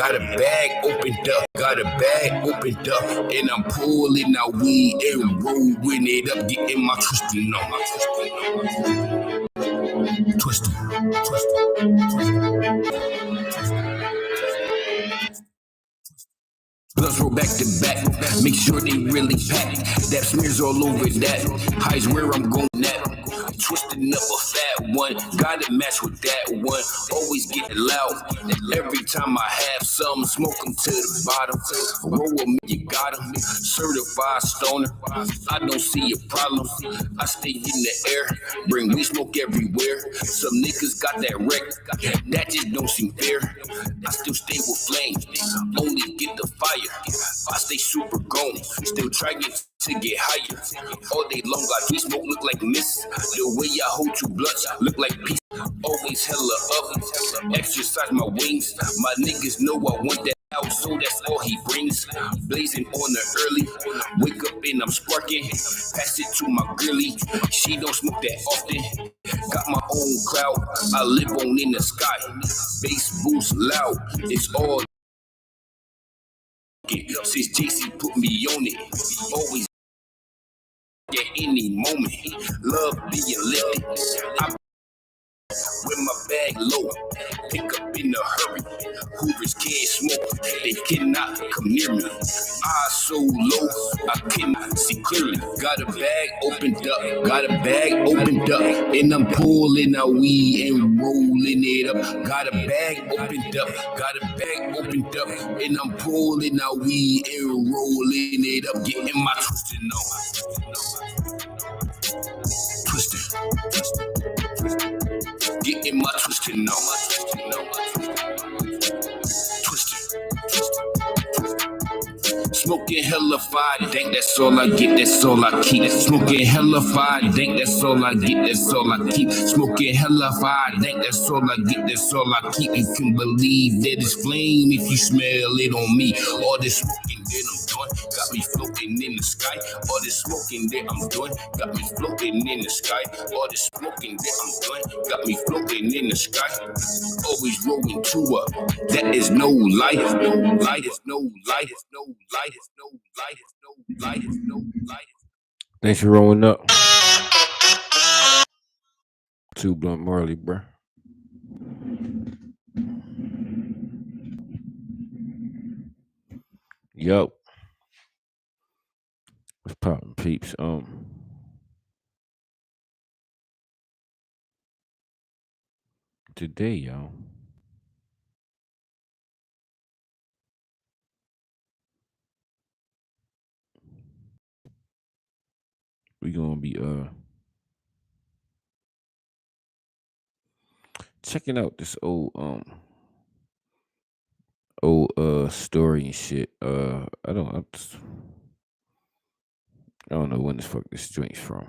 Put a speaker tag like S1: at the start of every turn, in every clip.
S1: Got a bag opened up, got a bag opened up, and I'm pulling out weed and rolling it up, getting my twisting on. Twisting. Blunts roll back to back, make sure they really pack. That smears all over that, highs where I'm going at. Twisting up a fat one, gotta match with that one. Always get loud, every time I have some, smoke them to the bottom. Roll them, you got them, certified stoner. I don't see a problem, I stay in the air, bring weed smoke everywhere. Some niggas got that wreck, that just don't seem fair. I still stay with flames, only get the fire. I stay super gone, still trying to get higher. All day long, I do smoke look like mist. The way I hold two blunts look like peace. Always hella up, exercise my wings. My niggas know I want that out, so that's all he brings. Blazing on the early, wake up and I'm sparking. Pass it to my girlie, she don't smoke that often. Got my own cloud, I live on in the sky. Bass boost loud, it's all. Since JC put me on it, always at any moment. Love being lifted. I with my bag low, pick up in a hurry. Hoovers can't smoke, they cannot come near me. Eyes so low, I cannot see clearly. Got a bag opened up, and I'm pulling out weed and rolling it up. Got a bag opened up, and I'm pulling out weed and rolling it up. Getting my twisting on. Twisting. Getting my twisting on. Twisting. Smoking hella fire, think that's all I get, that's all I keep. Smoking hella fire, think that's all I get, that's all I keep. Smoking hella fire, think that's all I get, that's all I keep. You can believe that it's flame if you smell it on me. All this smoking that I'm doing got me floating in the sky. All this smoking that I'm doing got me floating in the sky. All this smoking that I'm doing got me floating in the sky. Always rolling to up. That is no life. No light is no light. Is no light. Is no light. Is no light. Is no light.
S2: Thanks for rolling up. TwoBlunt Marley, bruh. Yo. What's poppin', peeps? Today, y'all. We gonna be checking out this old story and shit. I don't know when the fuck this joint's from.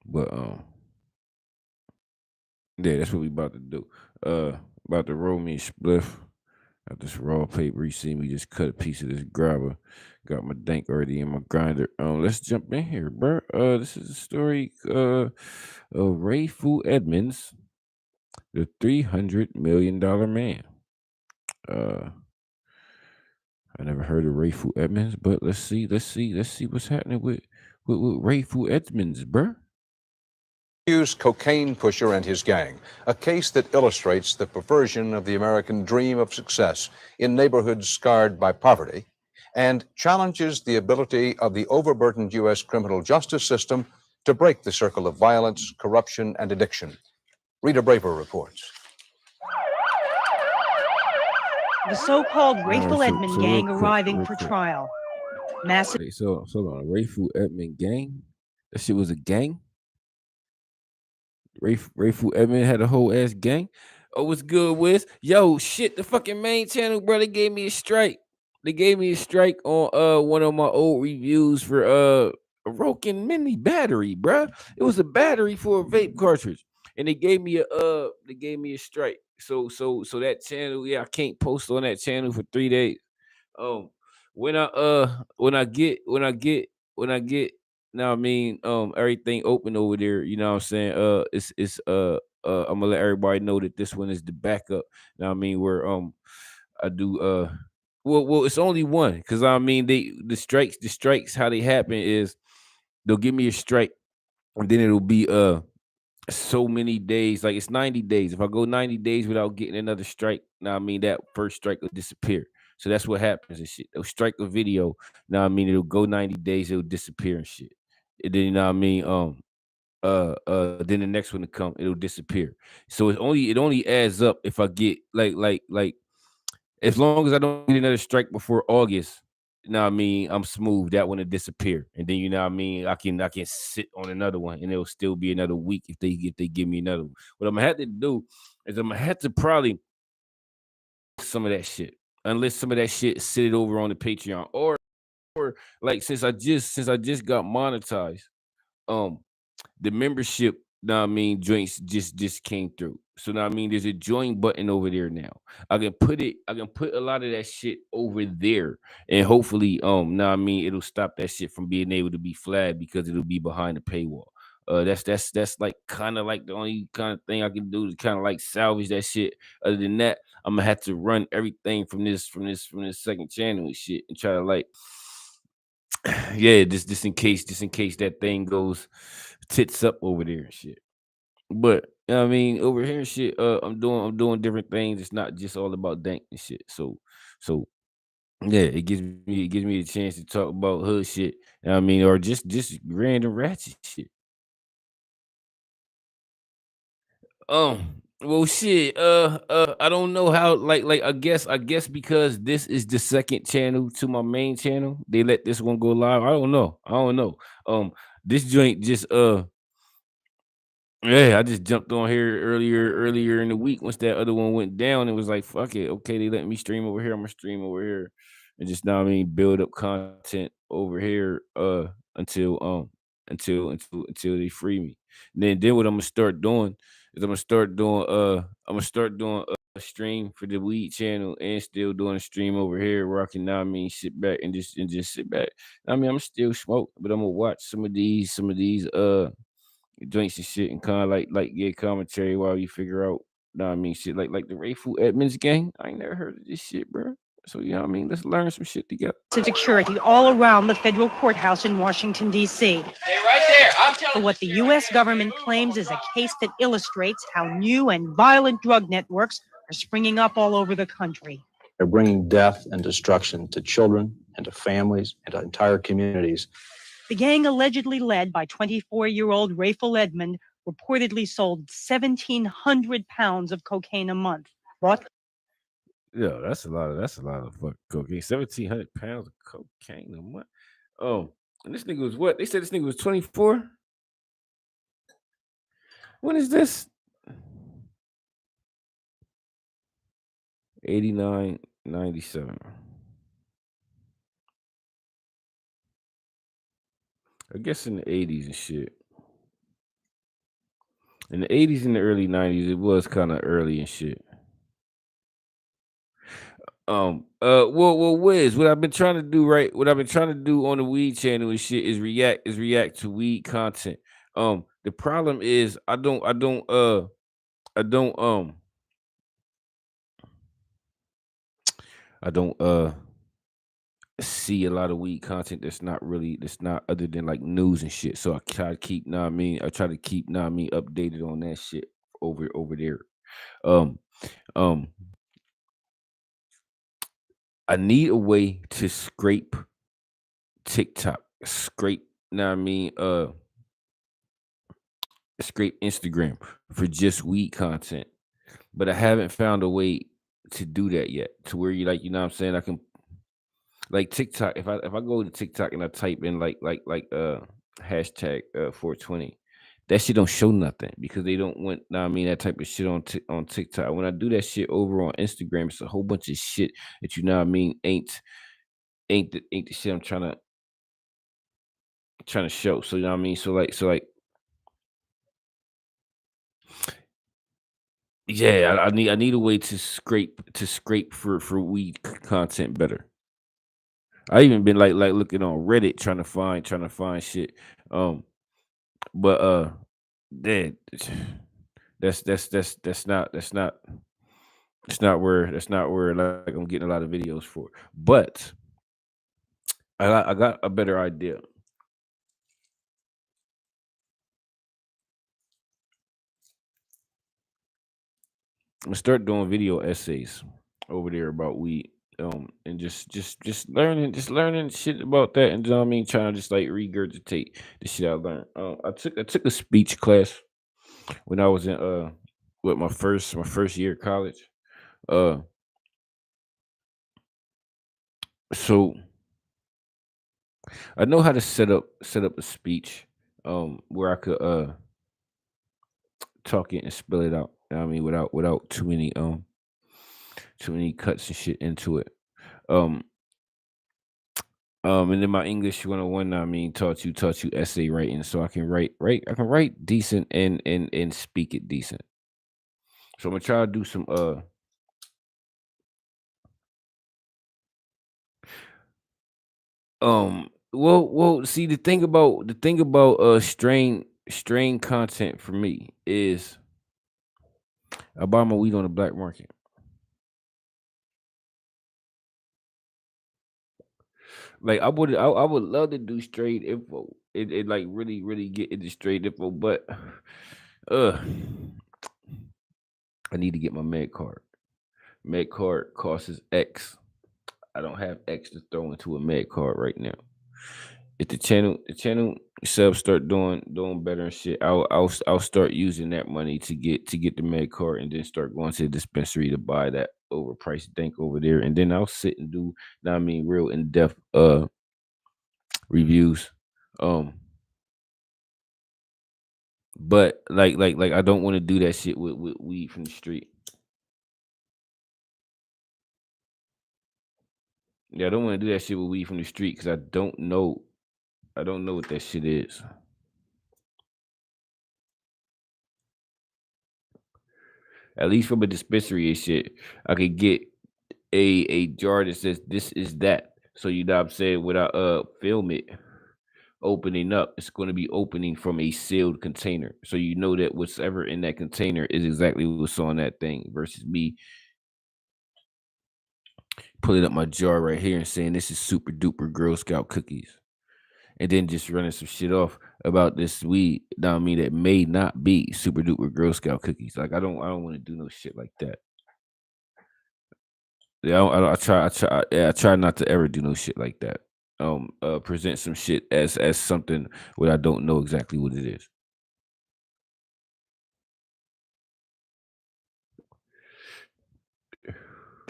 S2: But yeah, that's what we about to do. About to roll me a spliff. Got this raw paper. You see me just cut a piece of this grabber. Got my dank already in my grinder. Let's jump in here, bro. This is a story of Ray Fu Edmonds, the $300 million man. I never heard of Ray Fu Edmonds, but let's see what's happening with Ray Fu Edmonds, bro.
S3: Accused cocaine pusher and his gang, a case that illustrates the perversion of the American dream of success in neighborhoods scarred by poverty and challenges the ability of the overburdened U.S. criminal justice system to break the circle of violence, corruption, and addiction. Rita Braver reports.
S4: The so-called Ray Fu Edmond gang arriving for trial. Massive.
S2: Okay, so on, Ray Fu Edmond gang? That shit was a gang? Ray Fu Edmond had a whole ass gang. Oh, what's good, Wiz? Yo, shit, the fucking main channel, bro, they gave me a strike. They gave me a strike on one of my old reviews for a Roken mini battery, bro. It was a battery for a vape cartridge, and they gave me a strike. So that channel, yeah, I can't post on that channel for 3 days. When I get now, I mean, everything open over there, you know what I'm saying? It's I'm gonna let everybody know that this one is the backup. You know what I mean? Where I do well it's only one because I mean the strikes how they happen is they'll give me a strike and then it'll be so many days, like it's 90 days. If I go 90 days without getting another strike, now I mean that first strike will disappear. So that's what happens and shit. They'll strike a video, now I mean it'll go 90 days, it'll disappear and shit. And then you know what I mean, then the next one to come, it'll disappear. So it only adds up if I get like as long as I don't get another strike before August, you know what I mean, I'm smooth. That one will disappear. And then you know what I mean, I can sit on another one and it'll still be another week if they give me another one. What I'm gonna have to do is I'm gonna have to probably some of that shit. Unless some of that shit sit it over on the Patreon. Or like since I just got monetized, um the membership, know what I mean, joints just came through. So now I mean there's a join button over there now. I can put a lot of that shit over there and hopefully now I mean it'll stop that shit from being able to be flagged because it'll be behind the paywall. That's like kind of like the only kind of thing I can do to kind of like salvage that shit. Other than that, I'm gonna have to run everything from this second channel and shit and try to like yeah, just in case that thing goes tits up over there and shit. But you know what I mean, over here and shit, I'm doing different things. It's not just all about dank and shit. So yeah, it gives me a chance to talk about hood shit. You know what I mean, or just random ratchet shit. Well, shit. I don't know how. Like, I guess because this is the second channel to my main channel, they let this one go live. I don't know. I don't know. Um, this joint just yeah, I just jumped on here earlier in the week once that other one went down. It was like, fuck it. Okay, they let me stream over here. I'm gonna stream over here. And just now I mean build up content over here until they free me. Then what I'm gonna start doing is I'm gonna start doing a stream for the weed channel and still doing a stream over here where I can now I mean sit back and just sit back. I mean I'm still smoke, but I'm gonna watch some of these joints and shit and kind of like get commentary while you figure out. Know what I mean, shit like the Rayful Edmonds gang. I ain't never heard of this shit, bro. So you know what I mean. Let's learn some shit together.
S4: Security all around the federal courthouse in Washington, D.C.
S2: Hey, right there. I'm
S4: For
S2: telling
S4: what the U.S. government claims is a case that illustrates how new and violent drug networks are springing up all over the country.
S5: They're bringing death and destruction to children and to families and to entire communities.
S4: The gang, allegedly led by 24-year-old Rayful Edmond, reportedly sold 1,700 pounds of cocaine a month. Bought
S2: Yeah, that's a lot of fucking cocaine. 1,700 pounds of cocaine a month. Oh, and this nigga was what? They said this nigga was 24. When is this? 89, 97. I guess in the 80s and shit. In the 80s and the early 90s, it was kind of early and shit. Well, Wiz, what I've been trying to do, right? What I've been trying to do on the weed channel and shit is react to weed content. The problem is I don't I don't see a lot of weed content that's not other than like news and shit. So I try to keep, know what I mean, I try to keep, know what I mean, updated on that shit over there. Um um I need a way to scrape TikTok, know what I mean, scrape Instagram for just weed content. But I haven't found a way to do that yet. To where you like, you know what I'm saying? I can like TikTok. If I go to TikTok and I type in like hashtag 420, that shit don't show nothing because they don't want, know what I mean, that type of shit on TikTok. When I do that shit over on Instagram, it's a whole bunch of shit that you know what I mean ain't the shit I'm trying to show. So you know what I mean? So like yeah, I need a way to scrape for weed content better. I even been like looking on Reddit trying to find shit. Um, but that that's not where like I'm getting a lot of videos for. But I got a better idea. I'm gonna start doing video essays over there about weed. And just learning shit about that, and you know what I mean, trying to just like regurgitate the shit I learned. I took a speech class when I was in with my first year of college. Uh, so I know how to set up a speech, where I could talk it and spill it out. You know what I mean, without too many cuts and shit into it. Um, and then my English 101, I mean, taught you essay writing, so I can write decent and speak it decent. So I'm gonna try to do some well, see, the thing about strain content for me is I buy my weed on the black market. Like I would love to do straight info. It like really get into straight info, but uh I need to get my med card. Med card costs X. I don't have X to throw into a med card right now. If the channel subs start doing better and shit, I'll start using that money to get the med card, and then start going to the dispensary to buy that overpriced dank over there, and then I'll sit and do, know what I mean, real in depth reviews. Um, but like I don't want to do that shit with weed from the street. Yeah, I don't want to do that shit with weed from the street because I don't know what that shit is. At least from a dispensary and shit, I could get a jar that says this is that. So you know what I'm saying, when I film it opening up, it's going to be opening from a sealed container. So you know that whatever in that container is exactly what's on that thing, versus me pulling up my jar right here and saying this is super duper Girl Scout cookies, and then just running some shit off about this weed. Now I mean, that may not be super duper Girl Scout cookies. Like I don't want to do no shit like that. Yeah, I try not to ever do no shit like that. Present some shit as something what I don't know exactly what it is.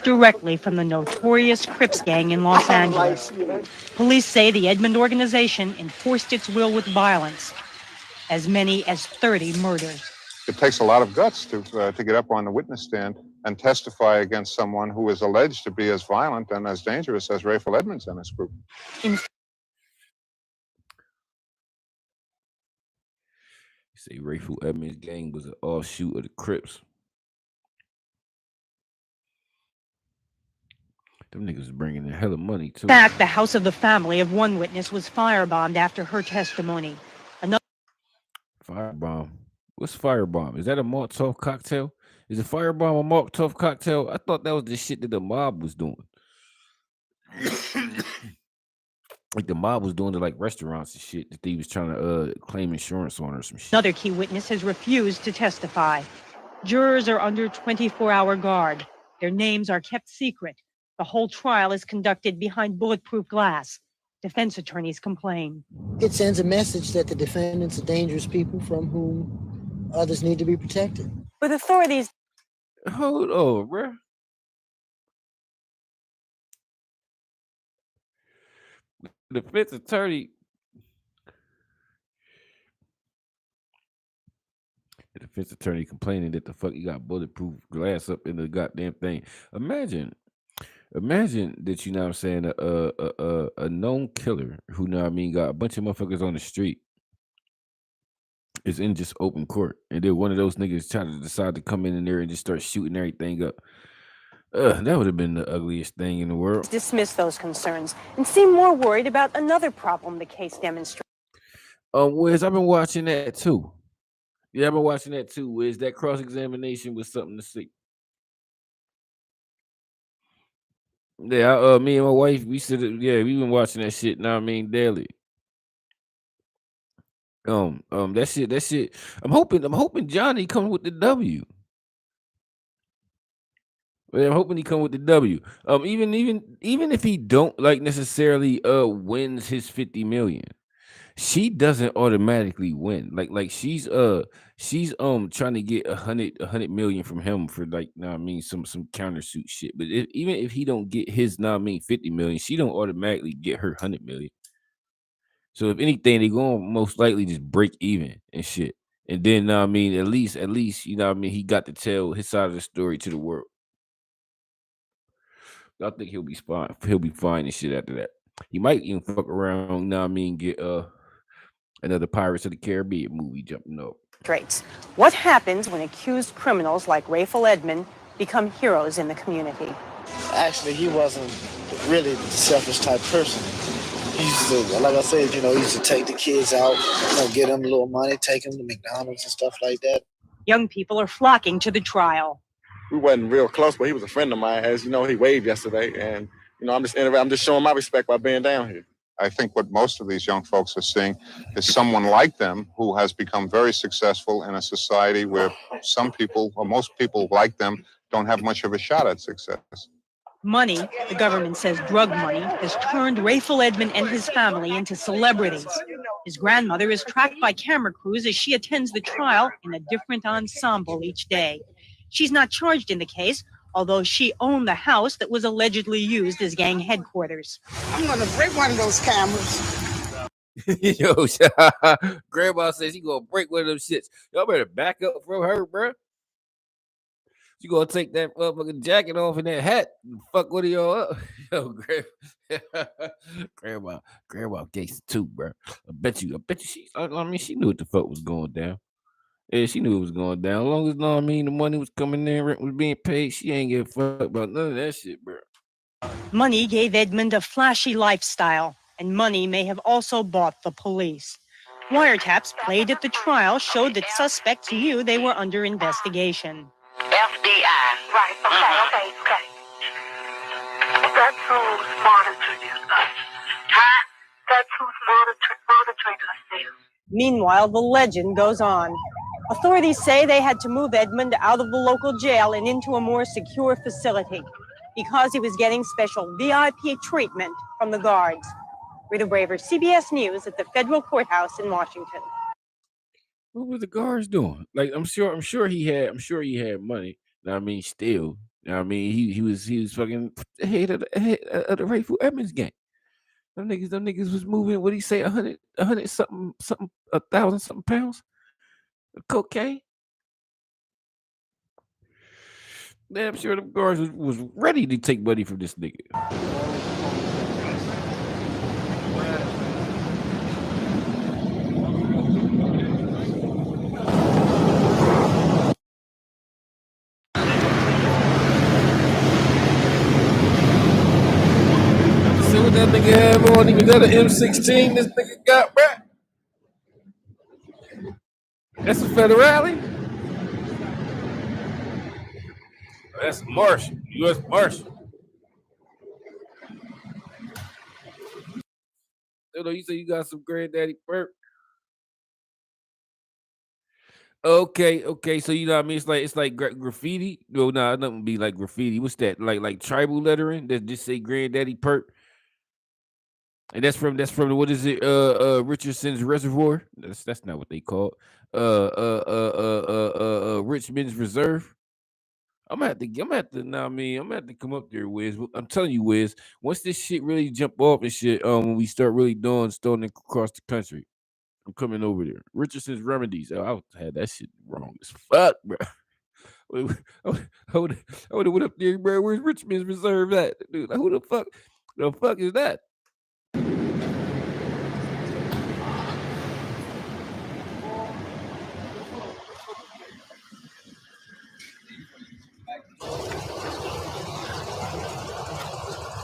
S4: Directly from the notorious Crips gang in Los Angeles. Police say the Edmond organization enforced its will with violence. As many as 30 murders.
S6: It takes a lot of guts to get up on the witness stand and testify against someone who is alleged to be as violent and as dangerous as Rayful Edmonds and his group.
S2: You say Rayful Edmonds gang was an offshoot of the Crips. Them niggas was bringing in hella money too.
S4: In fact, the house of the family of one witness was firebombed after her testimony.
S2: Firebomb. What's firebomb? Is that a Molotov cocktail? Is a firebomb a Molotov cocktail? I thought that was the shit that the mob was doing. Like the mob was doing to like restaurants and shit that they was trying to claim insurance on or some shit.
S4: Another key witness has refused to testify. Jurors are under 24-hour guard. Their names are kept secret. The whole trial is conducted behind bulletproof glass. Defense attorneys complain.
S7: It sends a message that the defendants are dangerous people from whom others need to be protected.
S4: With authorities.
S2: Hold on, bruh. The defense attorney. The defense attorney complaining that the fuck you got bulletproof glass up in the goddamn thing. Imagine that, you know what I'm saying, a known killer who, know what I mean, got a bunch of motherfuckers on the street is in just open court, and then one of those niggas try to decide to come in there and just start shooting everything up. That would have been the ugliest thing in the world.
S4: Dismiss those concerns and seem more worried about another problem the case demonstrates.
S2: Wes, I've been watching that too. Yeah, I've been watching that too. Wiz. That cross examination was something to see. Yeah, me and my wife, we we've been watching that shit. Now I mean, daily. That shit. I'm hoping Johnny comes with the W. Yeah, I'm hoping he come with the W. Even if he don't like necessarily wins his 50 million, she doesn't automatically win. Like she's trying to get a hundred million from him for like I mean some countersuit shit. But even if he don't get his 50 million, she don't automatically get her 100 million. So if anything, they gonna most likely just break even and shit. And then I mean at least he got to tell his side of the story to the world. I think he'll be fine. He'll be fine and shit after that. He might even fuck around. Get another Pirates of the Caribbean movie jumping up.
S4: What happens when accused criminals like Rayful Edmond become heroes in the community?
S8: Actually, he wasn't really the selfish type person. He used to, like I said, he used to take the kids out, get them a little money, take them to McDonald's and stuff like that.
S4: Young people are flocking to the trial.
S9: We wasn't real close, but he was a friend of mine. As you know, he waved yesterday, and I'm just showing my respect by being down here.
S6: I think what most of these young folks are seeing is someone like them who has become very successful in a society where some people, or most people like them, don't have much of a shot at success.
S4: Money, the government says drug money, has turned Rayful Edmond and his family into celebrities. His grandmother is tracked by camera crews as she attends the trial in a different ensemble each day. She's not charged in the case, although she owned the house that was allegedly used as gang headquarters.
S10: I'm going to break one of those cameras.
S2: Yo, Grandma says she gonna break one of them shits. Y'all better back up from her, bro. She gonna take that motherfucking jacket off and that hat and fuck one of y'all up. Yo, Grandma gangsta too, bro. I bet you she knew what the fuck was going down. Yeah, she knew it was going down. As long as the money was coming in, rent was being paid, she ain't give a fuck about none of that shit, bro.
S4: Money gave Edmond a flashy lifestyle, and money may have also bought the police. Wiretaps played at the trial showed that suspects knew they were under investigation.
S10: FBI. Right, okay. That's who's monitoring us. Huh? That's who's monitoring us there.
S4: Meanwhile, the legend goes on. Authorities say they had to move Edmond out of the local jail and into a more secure facility because he was getting special VIP treatment from the guards. Rita Braver, CBS News at the federal courthouse in Washington.
S2: What were the guards doing? Like I'm sure he had money. Still. He was fucking head of the Rayful Edmonds gang. Them niggas was moving. What do you say? 100 something, 1,000 something pounds of cocaine. Damn sure the guards was ready to take money from this nigga. See what that nigga have on? Even got an M16 this nigga got, bro. That's a federale? That's a Marshal, U.S. Marshal. You say you got some granddaddy perk. Okay. So you know what I mean? It's like graffiti. No, nothing be like graffiti. What's that? Like tribal lettering that just say granddaddy perk. And that's from what is it? Richardson's Reservoir. That's not what they call it. Richmond's Reserve. I'm gonna have to come up there, Wiz. I'm telling you, Wiz, once this shit really jump off and shit, when we start really stoning across the country, I'm coming over there. Richardson's Remedies. I had that shit wrong as fuck, bro. I would have went up there, bro. Where's Richmond's Reserve at? Dude, like, who the fuck is that?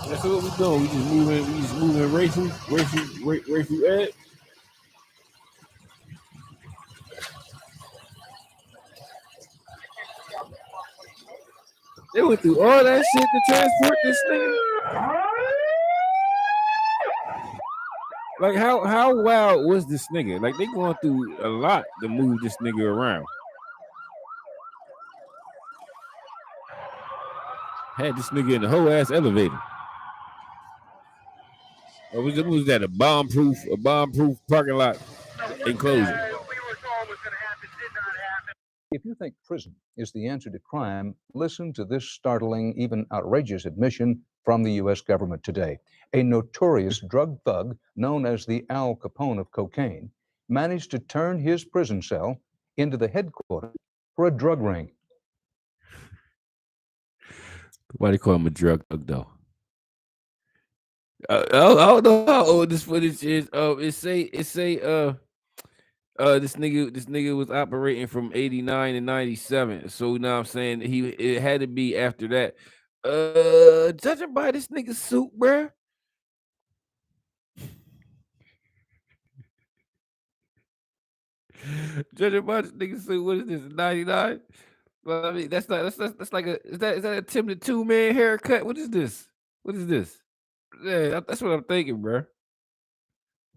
S2: That's what we doing. We just moving Rayful Ed. went through all that shit to transport this nigga. Like how wild was this nigga? Like they going through a lot to move this nigga around. Had this nigga in the whole ass elevator. Or was that a bomb-proof parking lot enclosure?
S3: If you think prison is the answer to crime, listen to this startling, even outrageous admission from the U.S. government today. A notorious drug thug known as the Al Capone of cocaine managed to turn his prison cell into the headquarters for a drug ring.
S2: Why they call him a drug thug though? I don't know how old this footage is. It say this nigga was operating from 89 to 97. So now I'm saying it had to be after that. Judging by this nigga's suit, bruh. Judging by this nigga's suit, what is this? 99? Well, I mean, that's like is that a Tim the 2-man haircut? What is this? What is this? Yeah, that's what I'm thinking, bruh.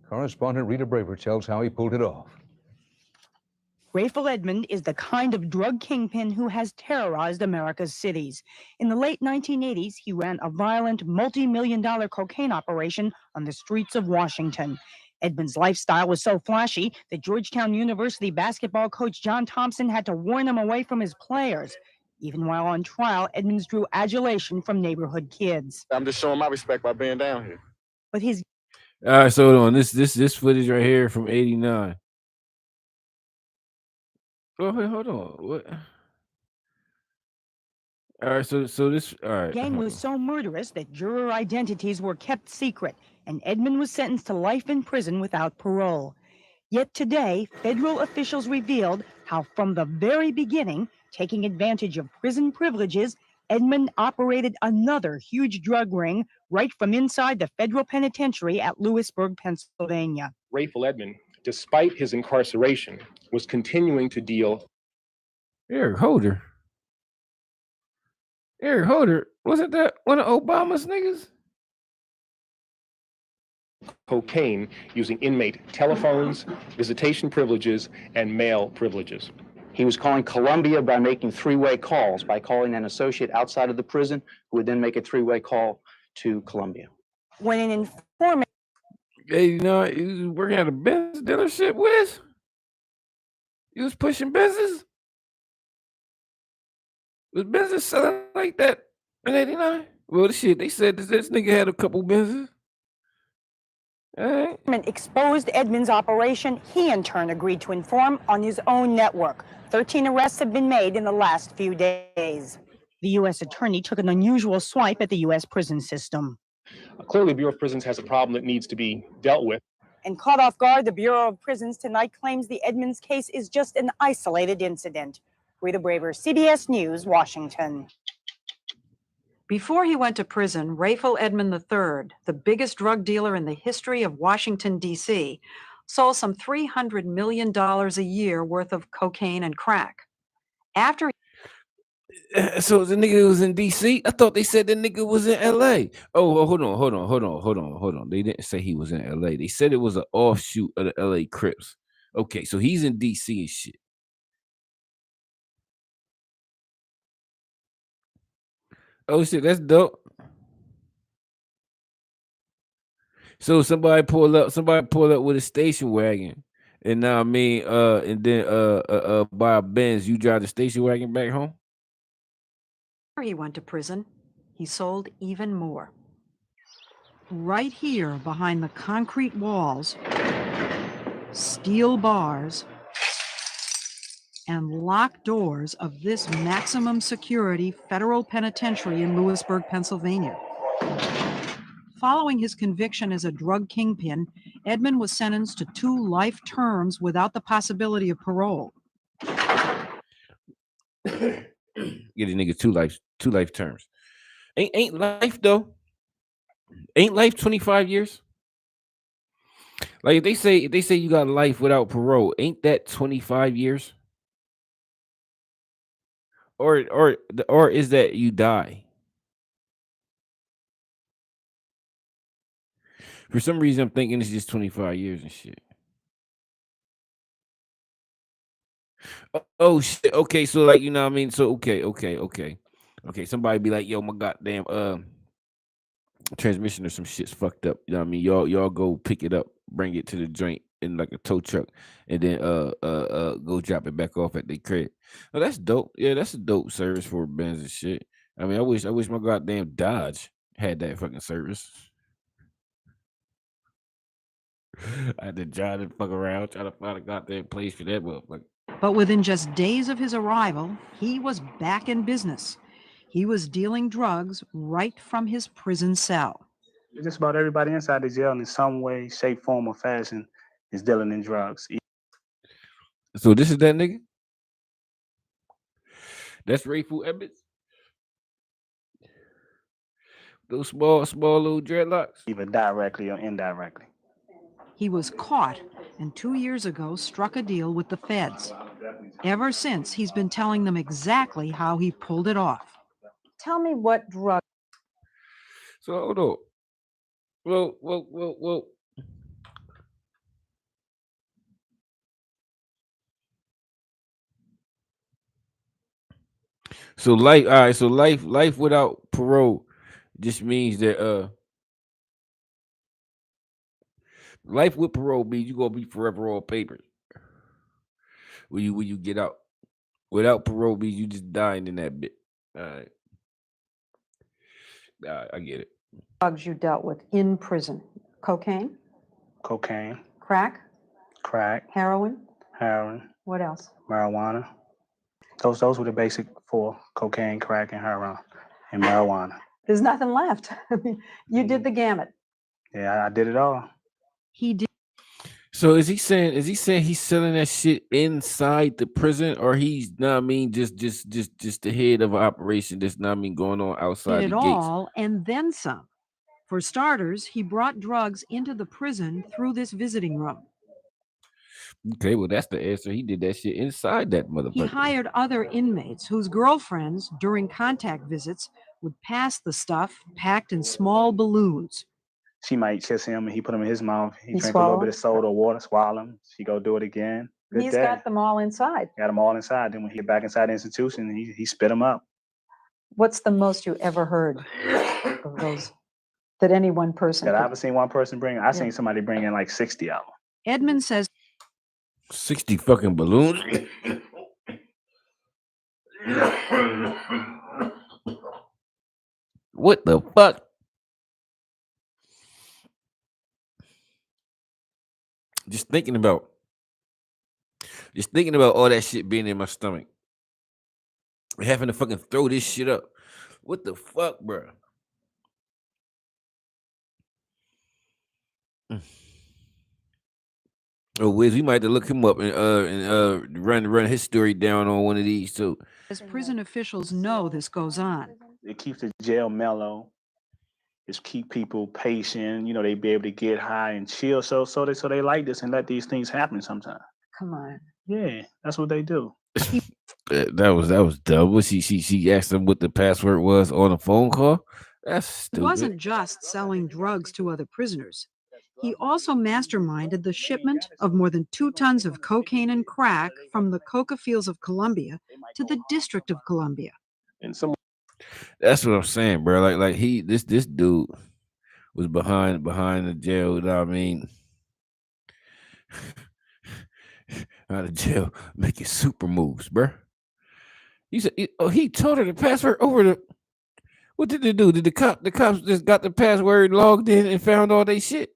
S3: Correspondent Rita Braver tells how he pulled it off.
S4: Rayful Edmond is the kind of drug kingpin who has terrorized America's cities. In the late 1980s, he ran a violent multi-million-dollar cocaine operation on the streets of Washington. Edmond's lifestyle was so flashy that Georgetown University basketball coach John Thompson had to warn him away from his players. Even while on trial, Edmonds drew adulation from neighborhood kids.
S9: I'm just showing my respect by being down here.
S4: But his
S2: All right, so hold on. This footage right here from 89. Oh, wait, hold on. What? All right, so this all right.
S4: gang was so murderous that juror identities were kept secret, and Edmond was sentenced to life in prison without parole. Yet today, federal officials revealed how from the very beginning, taking advantage of prison privileges, Edmond operated another huge drug ring right from inside the federal penitentiary at Lewisburg, Pennsylvania.
S11: Rayful Edmond, despite his incarceration, was continuing to deal.
S2: Eric Holder. Wasn't that one of Obama's niggas?
S11: Cocaine using inmate telephones, visitation privileges, and mail privileges.
S5: He was calling Columbia by making three-way calls, by calling an associate outside of the prison who would then make a three-way call to Columbia.
S4: When an informant...
S2: Hey, you know, he was working at a Benz dealership with? He was pushing business? Was business selling like that in 89? Well, shit, they said this nigga had a couple businesses. All right.
S4: Exposed Edmond's operation, he in turn agreed to inform on his own network. 13 arrests have been made in the last few days. The U.S. attorney took an unusual swipe at the U.S. prison system.
S11: Clearly, Bureau of Prisons has a problem that needs to be dealt with.
S4: And caught off guard, the Bureau of Prisons tonight claims the Edmonds case is just an isolated incident. Rita Braver, CBS News, Washington.
S12: Before he went to prison, Rayful Edmond III, the biggest drug dealer in the history of Washington, D.C., sold some $300 million a year worth of cocaine and crack. After
S2: So the nigga was in D.C.? I thought they said the nigga was in L.A. Oh, hold on. They didn't say he was in L.A. They said it was an offshoot of the L.A. Crips. Okay, so he's in D.C. and shit. Oh shit, that's dope. So somebody pulled up with a station wagon. And now and then by a Benz, you drive the station wagon back home?
S12: he went to prison, he sold even more. Right here behind the concrete walls, steel bars, and locked doors of this maximum security federal penitentiary in Lewisburg, Pennsylvania. Following his conviction as a drug kingpin, Edmond was sentenced to 2 life terms without the possibility of parole.
S2: Get a nigga 2 life terms. Ain't life though. Ain't life 25 years? Like if they say you got life without parole, ain't that 25 years? or is that you die? For some reason, I'm thinking it's just 25 years and shit. Oh shit. Okay, so like you know what I mean. So okay. Somebody be like, yo, my goddamn transmission or some shit's fucked up. You know what I mean? Y'all go pick it up, bring it to the joint in like a tow truck, and then go drop it back off at the crib. Oh, that's dope. Yeah, that's a dope service for Benz and shit. I mean, I wish my goddamn Dodge had that fucking service. I had to drive and fuck around, try to find a goddamn place for that motherfucker.
S12: But within just days of his arrival, he was back in business. He was dealing drugs right from his prison cell.
S13: Just about everybody inside the jail in some way, shape, form, or fashion is dealing in drugs.
S2: So this is that nigga? That's Rayful Edmonds? Those small little dreadlocks?
S13: Either directly or indirectly.
S12: He was caught and 2 years ago struck a deal with the feds. Ever since, he's been telling them exactly how he pulled it off.
S4: Tell me what drug.
S2: So hold on. Well. So life, all right. So life without parole just means that life with parole means you gonna be forever on papers. When you get out, without parole means you just dying in that bit. All right, I get it.
S12: Drugs you dealt with in prison: cocaine,
S13: Crack,
S12: heroin.
S13: what else? Marijuana. Those were the basic four: cocaine, crack, and heroin, and marijuana.
S12: There's nothing left. I mean, you did the gamut.
S13: Yeah, I did it all.
S12: He did.
S2: So is he saying he's selling that shit inside the prison, or he's not? I mean, just the head of an operation that's not mean going on outside
S12: Did
S2: the
S12: it
S2: gates.
S12: all and then some. For starters, he brought drugs into the prison through this visiting room.
S2: Okay, well that's the answer. He did that shit inside that motherfucker.
S12: He hired other inmates whose girlfriends, during contact visits, would pass the stuff packed in small balloons.
S13: She might kiss him, and he put them in his mouth. He drank a little bit of soda or water, swallow them. She go do it again.
S4: He's got them all inside.
S13: Got them all inside. Then when he get back inside the institution, he spit them up.
S4: What's the most you ever heard of those that any one person?
S13: That I ever seen one person bring. I seen somebody bring in like 60 of them.
S12: Edmund says
S2: 60 fucking balloons. What the fuck? Just thinking about all that shit being in my stomach. Having to fucking throw this shit up. What the fuck, bro? Oh, Wiz, we might have to look him up and run his story down on one of these too.
S12: as prison officials know this goes on.
S13: It keeps the jail mellow. It's keep people patient. You know, they be able to get high and chill. So they like this and let these things happen sometimes.
S4: Come on.
S13: Yeah, that's what they do.
S2: That was dumb. Was she asked him what the password was on a phone call? That's
S12: He
S2: stupid.
S12: wasn't just selling drugs to other prisoners. He also masterminded the shipment of more than 2 tons of cocaine and crack from the coca fields of Colombia to the District of Columbia.
S13: And some.
S2: That's what I'm saying, bro. Like this dude was behind the jail. You know what I mean? Out of jail, making super moves, bro. He said, he told her the password over the. What did they do? Did the cops just got the password logged in and found all they shit?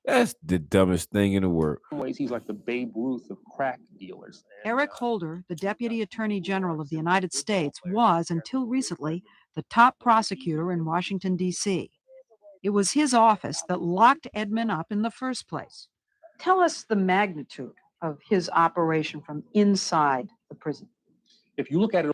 S2: That's the dumbest thing in the world.
S11: In some ways, he's like the Babe Ruth of crack dealers.
S12: Eric Holder, the Deputy Attorney General of the United States, was, until recently, the top prosecutor in Washington, D.C. It was his office that locked Edmund up in the first place.
S4: Tell us the magnitude of his operation from inside the prison.
S11: If you look at it,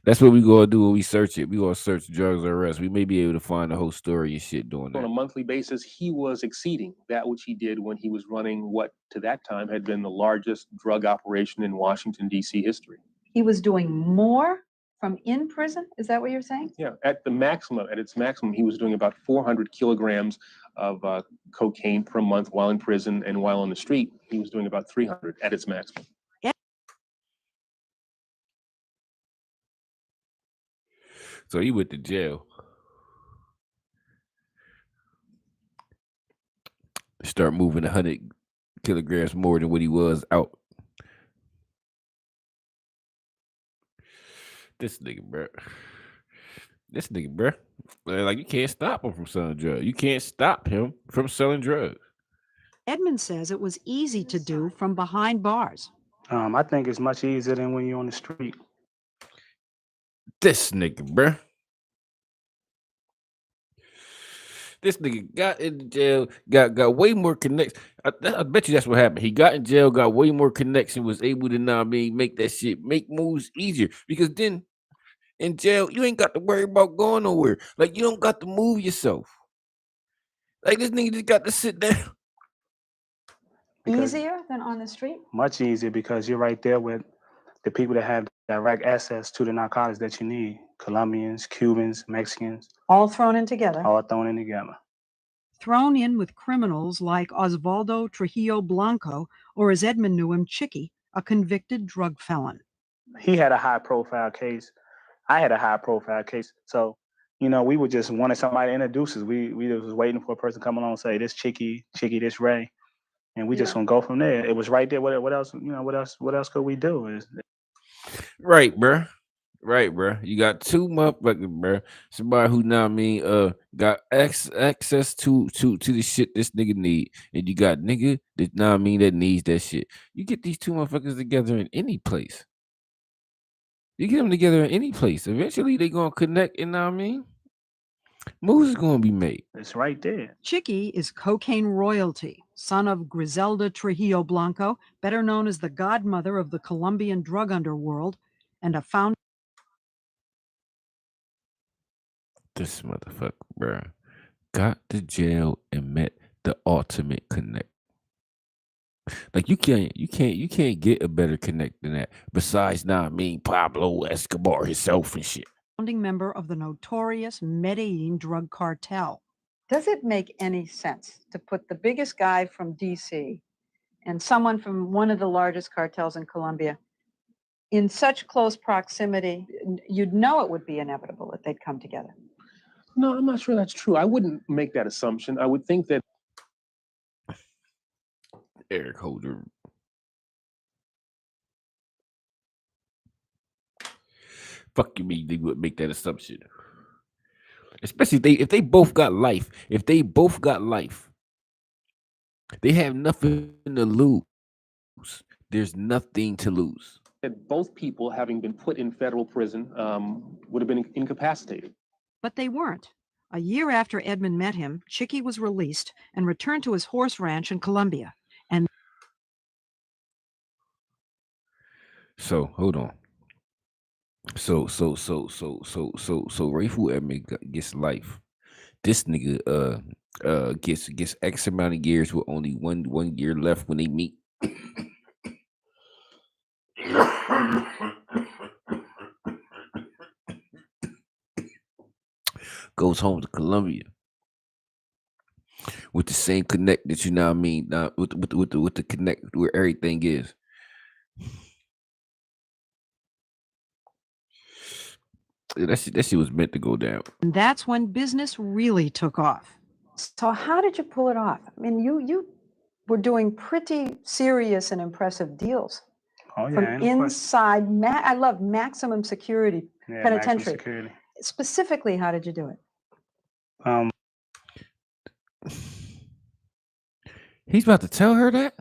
S2: That's what we gonna do when we search it. We gonna search drugs or arrest. We may be able to find the whole story and shit doing
S11: on
S2: that.
S11: a monthly basis, he was exceeding that which he did when he was running what to that time had been the largest drug operation in Washington, D.C. history.
S4: He was doing more
S12: From in prison? Is that what you're saying?
S11: Yeah, at its maximum, he was doing about 400 kilograms of cocaine per month while in prison, and while on the street, he was doing about 300 at its maximum.
S2: So he went to jail. Start moving 100 kilograms more than what he was out. This nigga, bro. Like, you can't stop him from selling drugs. You can't stop him from selling drugs.
S12: Edmund says it was easy to do from behind bars.
S13: I think it's much easier than when you're on the street.
S2: This nigga, bro. This nigga got in jail, got way more connection. I bet you that's what happened. He got in jail, got way more connection, was able to make that shit, make moves easier. Because then in jail, you ain't got to worry about going nowhere. Like, you don't got to move yourself. Like, this nigga just got to sit down.
S12: Easier than on the street?
S13: Much easier, because you're right there with the people that have direct access to the narcotics that you need. Colombians, Cubans, Mexicans.
S12: All thrown in together.
S13: All thrown in together.
S12: Thrown in with criminals like Osvaldo Trujillo Blanco, or as Edmund knew him, Chicky, a convicted drug felon.
S13: He had a high-profile case. I had a high-profile case. So, we were just wanting somebody to introduce us. We was waiting for a person to come along and say, this Chicky, this Ray. And we just gonna go from there. It was right there. What else? What else could we do?
S2: Right, bro. You got two motherfuckers, bro. Somebody who got access to the shit this nigga need, and you got nigga that that needs that shit. You get these two motherfuckers together in any place. Eventually they gonna connect, and moves is gonna be made.
S13: It's right there.
S12: Chicky is cocaine royalty, son of Griselda Trujillo Blanco, better known as the godmother of the Colombian drug underworld, and a founder.
S2: This motherfucker, bro, got to jail and met the ultimate connect. Like, you can't get a better connect than that. Besides, Pablo Escobar himself and shit.
S12: Founding member of the notorious Medellin drug cartel. Does it make any sense to put the biggest guy from D.C. and someone from one of the largest cartels in Colombia in such close proximity? You'd know it would be inevitable that they'd come together.
S11: No, I'm not sure that's true. I wouldn't make that assumption. I would think that
S2: Eric Holder. Fuck you mean they would make that assumption? Especially if they both got life. If they both got life, they have nothing to lose. There's nothing to lose.
S11: that both people, having been put in federal prison, would have been incapacitated.
S12: But they weren't. A year after Edmund met him, Chicky was released and returned to his horse ranch in Colombia. And
S2: so hold on. So Rayful Edmund gets life. This nigga gets X amount of years with only one year left when they meet. Goes home to Colombia with the same connect that you know what I mean, with the connect where everything is. That shit was meant to go down.
S12: And that's when business really took off. So how did you pull it off? I mean, you were doing pretty serious and impressive deals.
S13: Oh, yeah,
S12: From inside, I love maximum security penitentiary.
S13: Maximum security.
S12: Specifically, how did you do it?
S2: He's about to tell her that?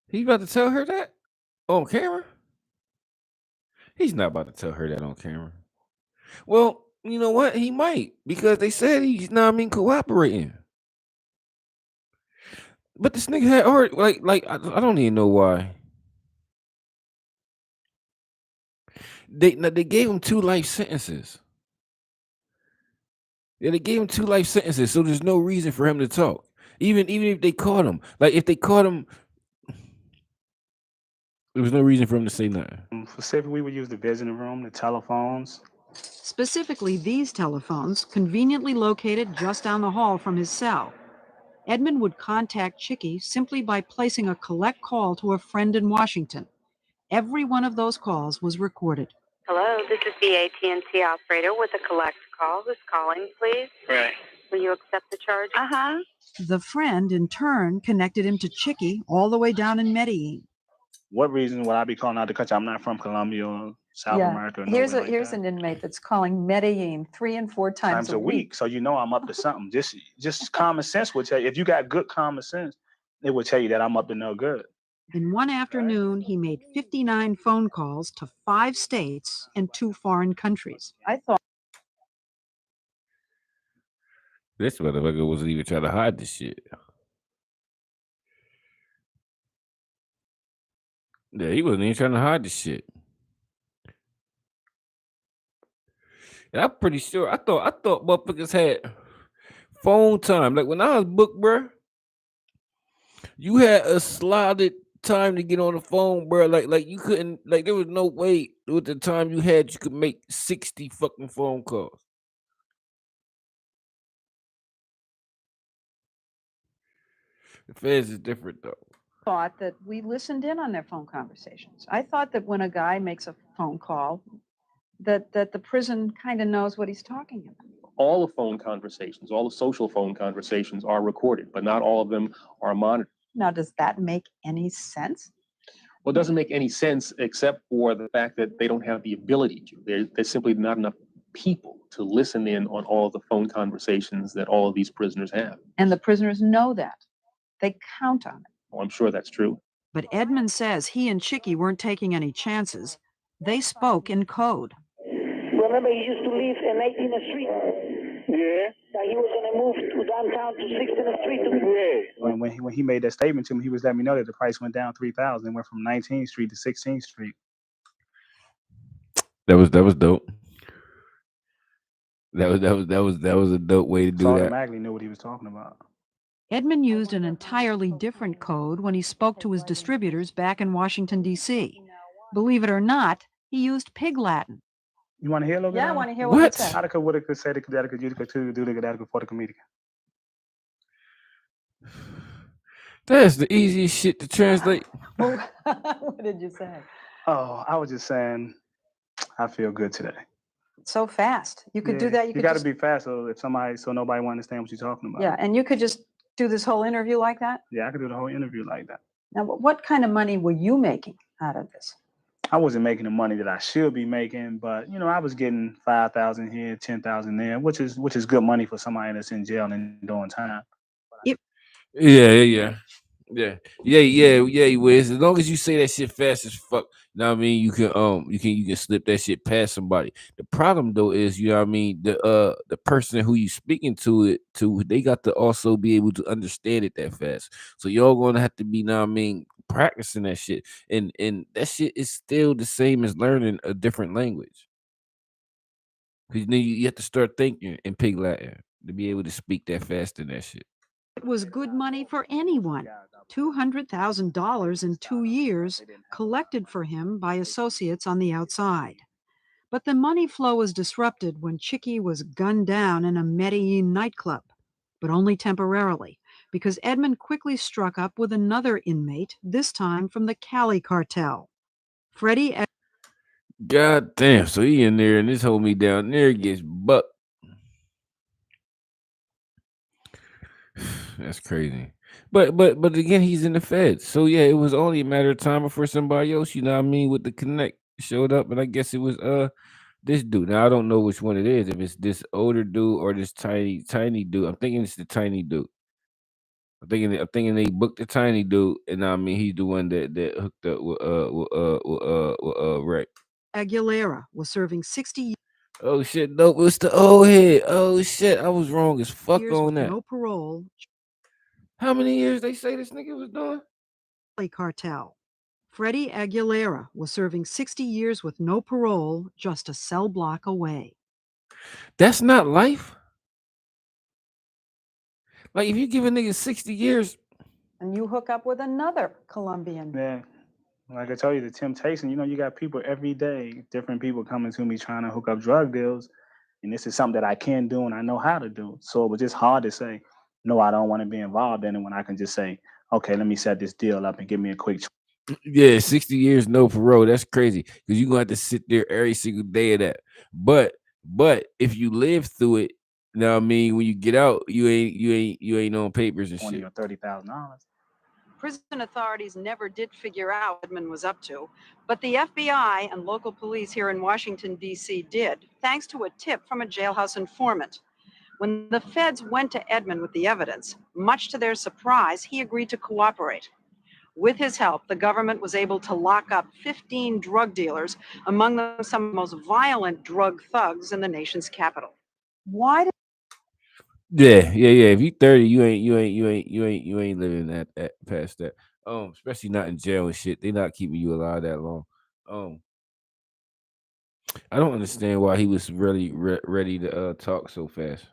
S2: He's about to tell her that on camera? He's not about to tell her that on camera. Well, you know what? He might, because they said he's not cooperating. But this nigga had already I don't even know why. They gave him 2 life sentences. Yeah, they gave him 2 life sentences, so there's no reason for him to talk. Even if they caught him, like if they caught him, There was no reason for him to say nothing.
S13: Specifically, we would use the visiting room, the telephones.
S12: Specifically, these telephones, conveniently located just down the hall from his cell. Edmund would contact Chicky simply by placing a collect call to a friend in Washington. Every one of those calls was recorded.
S10: Hello, this is the AT&T operator with a collect call. Who's calling, please?
S9: Right.
S10: Will you accept the charge? Uh-huh.
S12: The friend, in turn, connected him to Chicky all the way down in Medellin.
S13: What reason would I be calling out the country? I'm not from Colombia or South America. Or
S14: Here's
S13: nowhere like
S14: here's
S13: that.
S14: an inmate that's calling Medellin 3 and 4 times a week.
S13: So you know I'm up to something. Just common sense would tell you. If you got good common sense, it would tell you that I'm up to no good.
S12: In one afternoon, he made 59 phone calls to 5 states and 2 foreign countries.
S14: I thought
S2: This motherfucker wasn't even trying to hide this shit. Yeah, he wasn't even trying to hide this shit. And I'm pretty sure I thought motherfuckers had phone time. Like when I was booked, bro, you had a slotted time to get on the phone, bro. Like you couldn't, like there was no way with the time you had you could make 60 fucking phone calls. The feds is different though.
S14: thought that we listened in on their phone conversations. I thought that when a guy makes a phone call, that the prison kind of knows what he's talking about.
S11: All the phone conversations, all the social phone conversations are recorded, but not all of them are monitored.
S14: Now, does that make any sense?
S11: Well, it doesn't make any sense except for the fact that they don't have the ability to. There's simply not enough people to listen in on all of the phone conversations that all of these prisoners have.
S14: And the prisoners know that. They count on it.
S11: Oh, I'm sure that's true.
S12: But Edmund says he and Chicky weren't taking any chances. They spoke in code.
S10: Remember, he used to live in 18th Street. Yeah. He was going to move to downtown to 16th Street.
S13: Yeah. When he made that statement to me, he was letting me know that the price went down 3,000 and went from 19th Street to 16th Street.
S2: That was dope. That was a dope way to do that.
S13: Automatically knew what he was talking about.
S12: Edmund used an entirely different code when he spoke to his distributors back in Washington, D.C. Believe it or not, he used Pig Latin.
S13: You want to hear a little bit?
S14: Yeah, I want to hear what he said.
S2: That's the easiest shit to translate.
S14: What did you say?
S13: Oh, I was just saying, I feel good today.
S14: So fast. You could do that.
S13: You got to be fast so nobody will understand what you're talking about.
S14: Yeah, and you could just do this whole interview like that?
S13: Yeah, I could do the whole interview like that.
S14: Now, what kind of money were you making out of this?
S13: I wasn't making the money that I should be making, but I was getting 5,000 here, 10,000 there, which is good money for somebody that's in jail and doing time.
S2: Yeah. Wiz. As long as you say that shit fast as fuck, you know what I mean, you can slip that shit past somebody. The problem though is, you know what I mean, the person who you speaking to they got to also be able to understand it that fast. So y'all gonna have to be, you know what I mean, practicing that shit. And that shit is still the same as learning a different language. Because you have to start thinking in Pig Latin to be able to speak that fast in that shit.
S12: It was good money for anyone. $200,000 in 2 years collected for him by associates on the outside. But the money flow was disrupted when Chicky was gunned down in a Medellin nightclub, but only temporarily, because Edmund quickly struck up with another inmate, this time from the Cali cartel. Freddie.
S2: God damn, so he in there and this homie down there gets bucked. That's crazy. But again, he's in the feds. So yeah, it was only a matter of time before somebody else, you know what I mean, with the connect showed up. And I guess it was this dude. Now I don't know which one it is, if it's this older dude or this tiny dude. I'm thinking it's the tiny dude. I'm thinking they booked the tiny dude, and I mean he's the one that hooked up with Rick.
S12: Aguilera was serving 60 years.
S2: Oh shit, no, it's the old head. Oh shit, I was wrong as fuck on that.
S12: No parole.
S2: How many years they say this nigga was doing?
S12: Cartel. Freddie Aguilera was serving 60 years with no parole, just a cell block away.
S2: That's not life. Like if you give a nigga 60 years
S14: and you hook up with another Colombian.
S13: Yeah. Like I told you, the temptation, you got people every day, different people coming to me trying to hook up drug deals. And this is something that I can do and I know how to do. So it was just hard to say, no, I don't want to be involved in it when I can just say, okay, let me set this deal up and give me a quick.
S2: Yeah, 60 years no parole. That's crazy. Because you're gonna have to sit there every single day of that. But if you live through it, you know what I mean, when you get out, you ain't on papers and
S13: $20,000
S2: shit.
S13: or $30,000.
S12: Prison authorities never did figure out what Edmund was up to, but the FBI and local police here in Washington, D.C. did, thanks to a tip from a jailhouse informant. When the feds went to Edmund with the evidence, much to their surprise, he agreed to cooperate. With his help, the government was able to lock up 15 drug dealers, among them some of the most violent drug thugs in the nation's capital. Why did
S2: Yeah. If you 30, you ain't living that past that. Especially not in jail and shit. They not keeping you alive that long. I don't understand why he was really ready to talk so fast.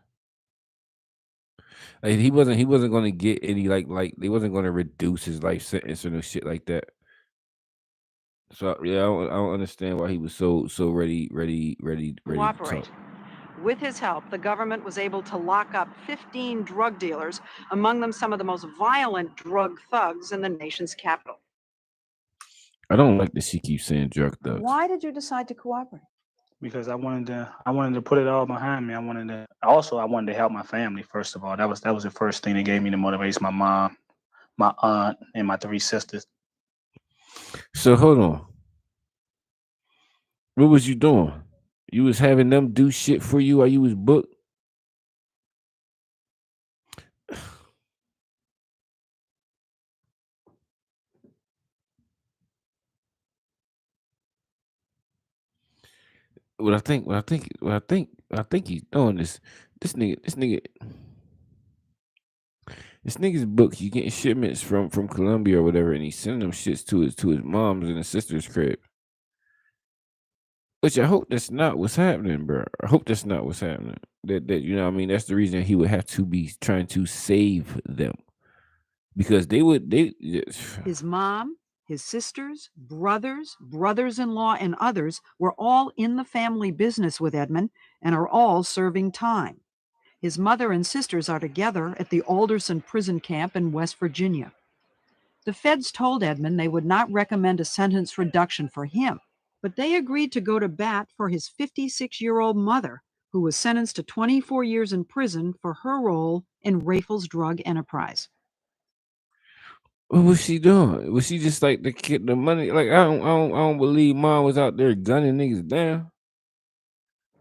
S2: Like he wasn't gonna get any like they wasn't gonna reduce his life sentence or no shit like that. So yeah, I don't understand why he was so ready to
S12: cooperate?
S2: talk.
S12: With his help, the government was able to lock up 15 drug dealers, among them some of the most violent drug thugs in the nation's capital.
S2: I don't like that she keeps saying drug thugs.
S14: Why did you decide to cooperate?
S13: Because I wanted to put it all behind me. I wanted to help my family. First of all, that was the first thing that gave me the motivation. My mom, my aunt, and my 3 sisters.
S2: So hold on. What was you doing? You was having them do shit for you while you was booked? What I think he's doing is this nigga's book. He's getting shipments from Colombia or whatever, and he's sending them shits to his mom's and his sister's crib. Which I hope that's not what's happening, bro. I hope that's not what's happening. That you know what I mean, that's the reason he would have to be trying to save them. Because
S12: His mom, his sisters, brothers-in-law, and others were all in the family business with Edmund and are all serving time. His mother and sisters are together at the Alderson prison camp in West Virginia. The feds told Edmund they would not recommend a sentence reduction for him, but they agreed to go to bat for his 56-year-old mother, who was sentenced to 24 years in prison for her role in Rafel's drug enterprise.
S2: what was she doing? Was she just like the money? Like I don't believe mom was out there gunning niggas down.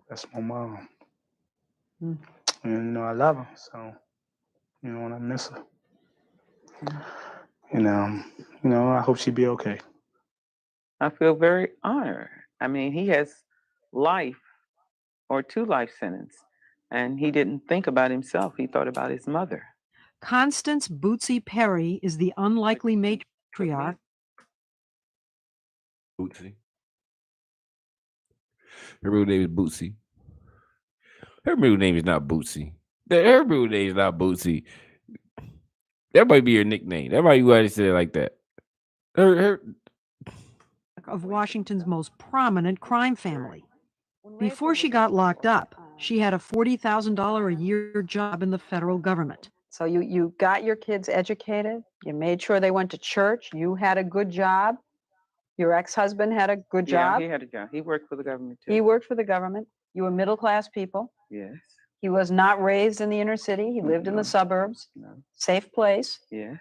S13: That's my mom. And I love her, so when I miss her, I hope she'd be okay.
S15: I feel very honored. I mean, he has life or 2 life sentences, and he didn't think about himself. He thought about his mother.
S12: Constance Bootsy Perry is the unlikely matriarch.
S2: Bootsy. Her real name is Bootsy. Her middle name is not Bootsy. Her middle name is not Bootsy. That might be her nickname. That might be why they said it like that. Her
S12: Of Washington's most prominent crime family. Before she got locked up, she had a $40,000 a year job in the federal government.
S14: So you got your kids educated, you made sure they went to church, you had a good job, your ex-husband had a good job.
S15: Yeah, he had a job. He worked for the government too.
S14: He worked for the government. You were middle-class people.
S15: Yes.
S14: He was not raised in the inner city. He lived in the suburbs. Safe place.
S15: Yes.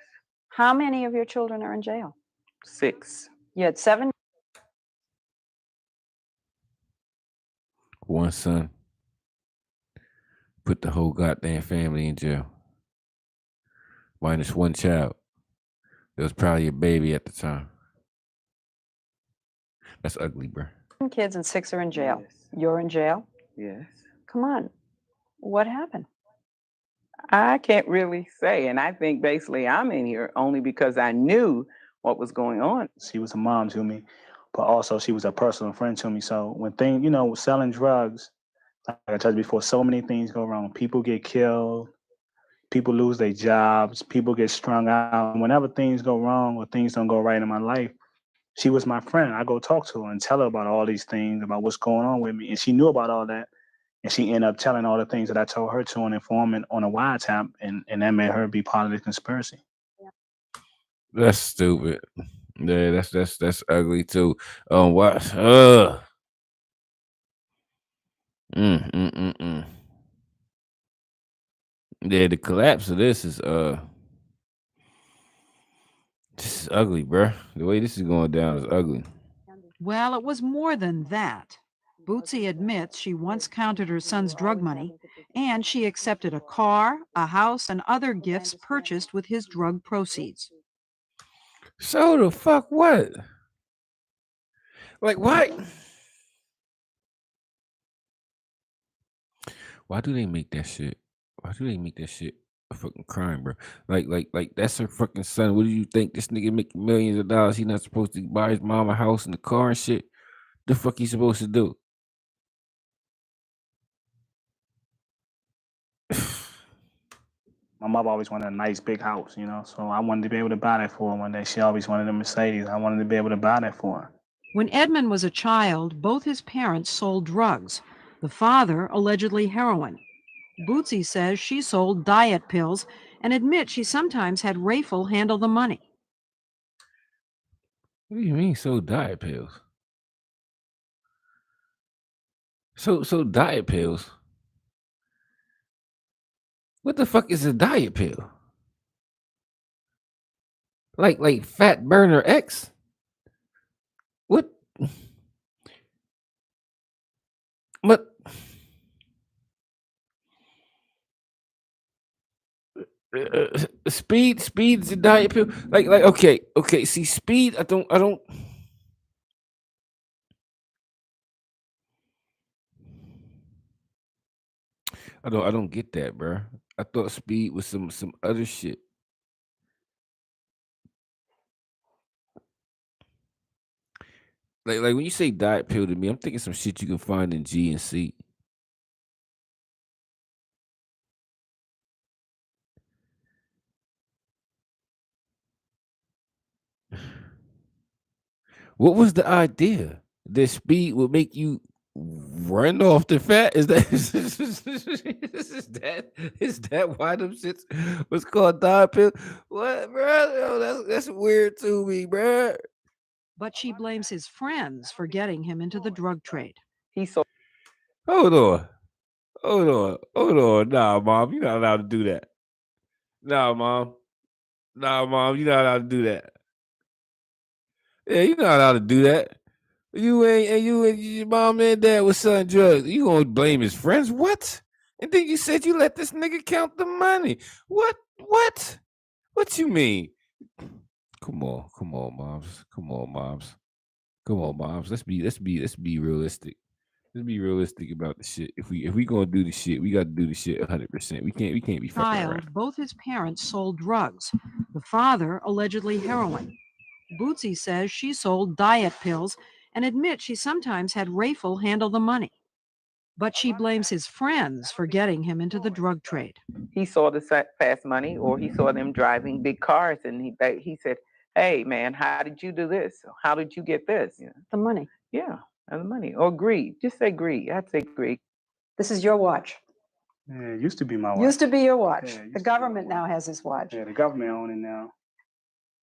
S14: How many of your children are in jail?
S15: 6.
S14: You had 7.
S2: one son put the whole goddamn family in jail. Minus one child. It was probably a baby at the time. That's ugly, bro.
S14: Kids and 6 are in jail.
S15: Yes.
S14: You're in jail?
S15: Yes.
S14: Come on. What happened?
S15: I can't really say, and I think basically I'm in here only because I knew what was going on.
S13: She was a mom to me, but also she was a personal friend to me. So when things, selling drugs, like I told you before, so many things go wrong. People get killed, people lose their jobs, people get strung out. Whenever things go wrong or things don't go right in my life, she was my friend. I go talk to her and tell her about all these things, about what's going on with me. And she knew about all that. And she ended up telling all the things that I told her to an informant on a wiretap, and that made her be part of the conspiracy.
S2: That's stupid. Yeah, that's ugly too. What? Yeah, the collapse of this is ugly, bruh. The way this is going down is ugly.
S12: Well, it was more than that. Bootsy admits she once counted her son's drug money, and she accepted a car, a house, and other gifts purchased with his drug proceeds.
S2: So the fuck what? Like why? Why do they make that shit? Why do they make that shit a fucking crime, bro? Like that's her fucking son. What do you think? This nigga making millions of dollars. He not supposed to buy his mom a house and a car and shit. The fuck he supposed to do?
S13: My mother always wanted a nice big house, you know, so I wanted to be able to buy that for her one day. She always wanted a Mercedes. I wanted to be able to buy that for her.
S12: When Edmund was a child, both his parents sold drugs. The father, allegedly heroin. Bootsy says she sold diet pills and admits she sometimes had Rayful handle the money.
S2: What do you mean sold diet pills? So diet pills. What the fuck is a diet pill? Like Fat Burner X? What? But speed's a diet pill. Like okay. See, speed. I don't. I don't get that, bro. I thought speed was some other shit. Like when you say diet pill to me, I'm thinking some shit you can find in GNC. What was the idea? That speed would make you run off the fat? Is that is that why them shits was called diet pill? What, bro? Yo, that's weird to me, bro.
S12: But she blames his friends for getting him into the drug trade.
S2: Hold on. Nah, mom, you're not allowed to do that. Nah, mom, you're not allowed to do that. Yeah, you're not allowed to do that. You and your mom and dad was selling drugs. You gonna blame his friends? What? And then you said you let this nigga count the money. What? What you mean? Come on, moms. Come on, moms. Let's be realistic. Let's be realistic about the shit. If we gonna do the shit, we got to do the shit 100%. We can't be fucking around.
S12: Both his parents sold drugs. The father, allegedly heroin. Bootsy says she sold diet pills and admits she sometimes had Rayful handle the money. But she blames his friends for getting him into the drug trade.
S15: He saw the fast money, or he saw them driving big cars, and he said, "Hey, man, how did you do this? How did you get this?" You know?
S14: The money.
S15: Yeah, and the money, or greed. Just say greed. I'd say greed.
S14: This is your watch.
S13: Yeah, it used to be my watch.
S14: Used to be your watch.
S13: Yeah,
S14: the government now has this watch.
S13: Yeah, the government own it now.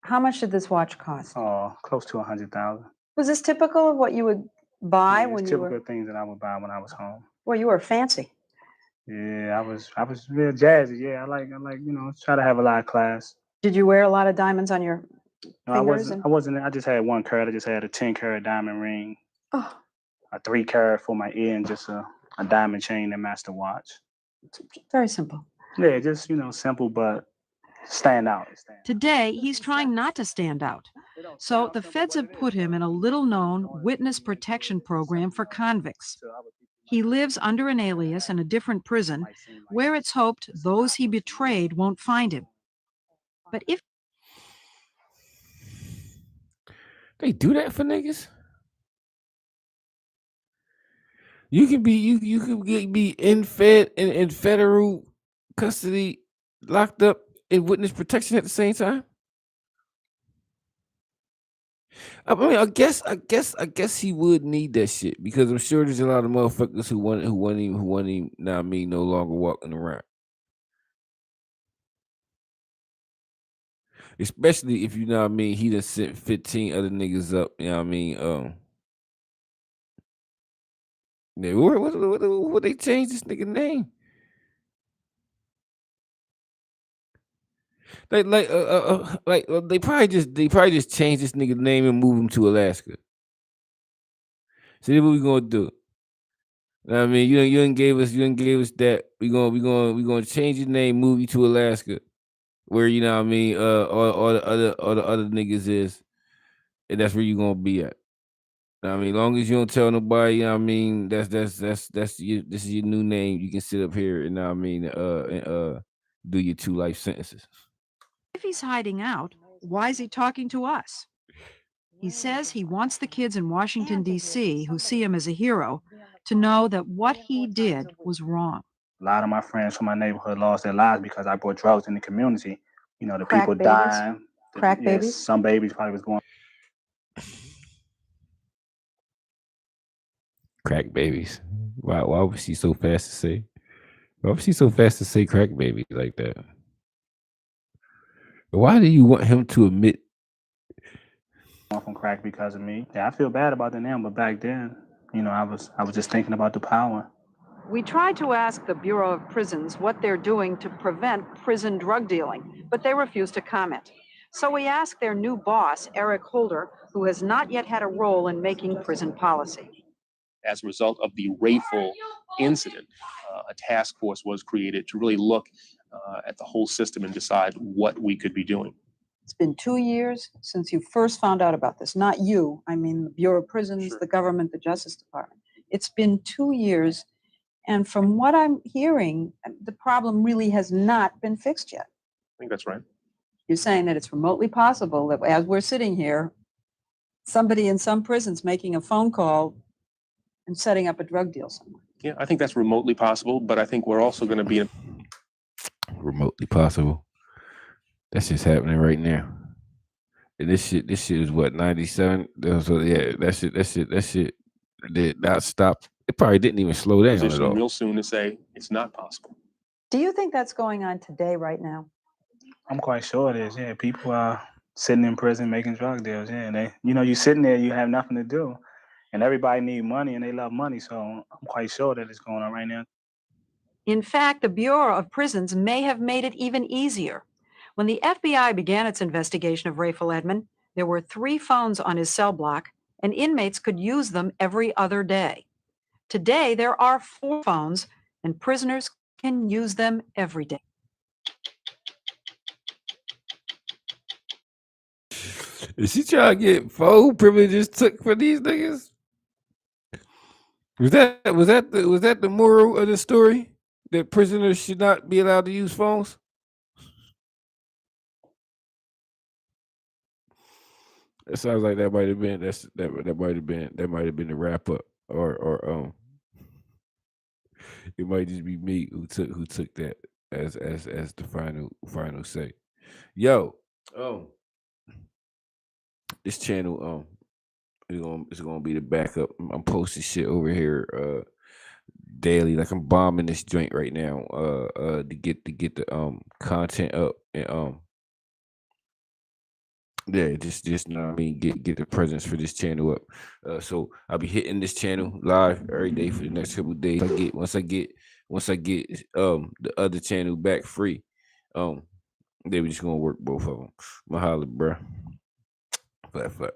S14: How much did this watch cost?
S13: Oh, close to 100,000.
S14: Was this typical of what you would buy when you were?
S13: Typical things that I would buy when I was home.
S14: Well, you were fancy.
S13: Yeah, I was real jazzy. Yeah, I like try to have a lot of class.
S14: Did you wear a lot of diamonds on your
S13: No,
S14: fingers?
S13: I wasn't. I just had 1 carat. I just had a 10-carat diamond ring,
S14: Oh,
S13: a 3-carat for my ear, and just a diamond chain that matched the watch.
S14: very simple.
S13: Yeah, just simple but stand out.
S12: Today, he's trying not to stand out. So the feds have put him in a little-known witness protection program for convicts. He lives under an alias in a different prison where it's hoped those he betrayed won't find him. But if
S2: they do that for niggas, you can be you can be in federal custody, locked up in witness protection at the same time. I mean, I guess he would need that shit because I'm sure there's a lot of motherfuckers who want him. Nah, me no longer walking around. Especially if you know what I mean, he done sent 15 other niggas up. You know what I mean? What they changed this nigga name? They probably just changed this nigga name and move him to Alaska. See what we gonna do? I mean, you done gave us that. We gonna change your name, move you to Alaska, where you know what I mean. All the other niggas is, and that's where you gonna be at. I mean, long as you don't tell nobody, you know what I mean. That's you. This is your new name. You can sit up here and I mean, do your 2 life sentences.
S12: If he's hiding out, why is he talking to us? He says he wants the kids in Washington, D.C., who see him as a hero, to know that what he did was wrong.
S13: A lot of my friends from my neighborhood lost their lives because I brought drugs in the community. You know, the
S14: Crack
S13: people
S14: babies?
S13: dying.
S14: Crack
S13: Yes,
S14: babies?
S13: some babies probably was going.
S2: Crack babies. Why was she so fast to say? Why was she so fast to say crack baby like that? Why do you want him to admit?
S13: From crack because of me. Yeah, I feel bad about it now, but back then, you know, I was just thinking about the power.
S12: We tried to ask the Bureau of Prisons what they're doing to prevent prison drug dealing, but they refused to comment. So we asked their new boss, Eric Holder, who has not yet had a role in making prison policy.
S11: As a result of the Rayful incident, a task force was created to really look at the whole system and decide what we could be doing.
S14: It's been 2 years since you first found out about this. Not you, I mean the Bureau of Prisons, the government, the Justice Department. It's been 2 years, and from what I'm hearing, the problem really has not been fixed yet.
S11: I think that's right.
S14: You're saying that it's remotely possible that as we're sitting here, somebody in some prison's making a phone call and setting up a drug deal somewhere.
S11: Yeah, I think that's remotely possible, but I think we're also going to be
S2: remotely possible. That's just happening right now. And this shit is what 97. So yeah, that shit did not stop. It probably didn't even slow down at
S11: position
S2: all.
S11: real soon to say it's not possible.
S14: Do you think that's going on today, right now?
S13: I'm quite sure it is. Yeah, people are sitting in prison making drug deals. Yeah, and they, you know, you sitting there, you have nothing to do, and everybody need money and they love money. So I'm quite sure that it's going on right now.
S12: In fact, the Bureau of Prisons may have made it even easier. When the FBI began its investigation of Rayful Edmond, there were 3 phones on his cell block, and inmates could use them every other day. Today, there are 4 phones, and prisoners can use them every day.
S2: Is she trying to get phone privileges took for these niggas? Was that the moral of the story? That prisoners should not be allowed to use phones? It sounds like that might have been that might have been the wrap up, or it might just be me who took that as the final say. Yo, this channel it's gonna be the backup. I'm posting shit over here daily, like I'm bombing this joint right now to get the content up and yeah, just you know what I mean, get the presence for this channel up. So I'll be hitting this channel live every day for the next couple of days. Once I get the other channel back free, they were just gonna work both of them. Mahala, bro. Flat.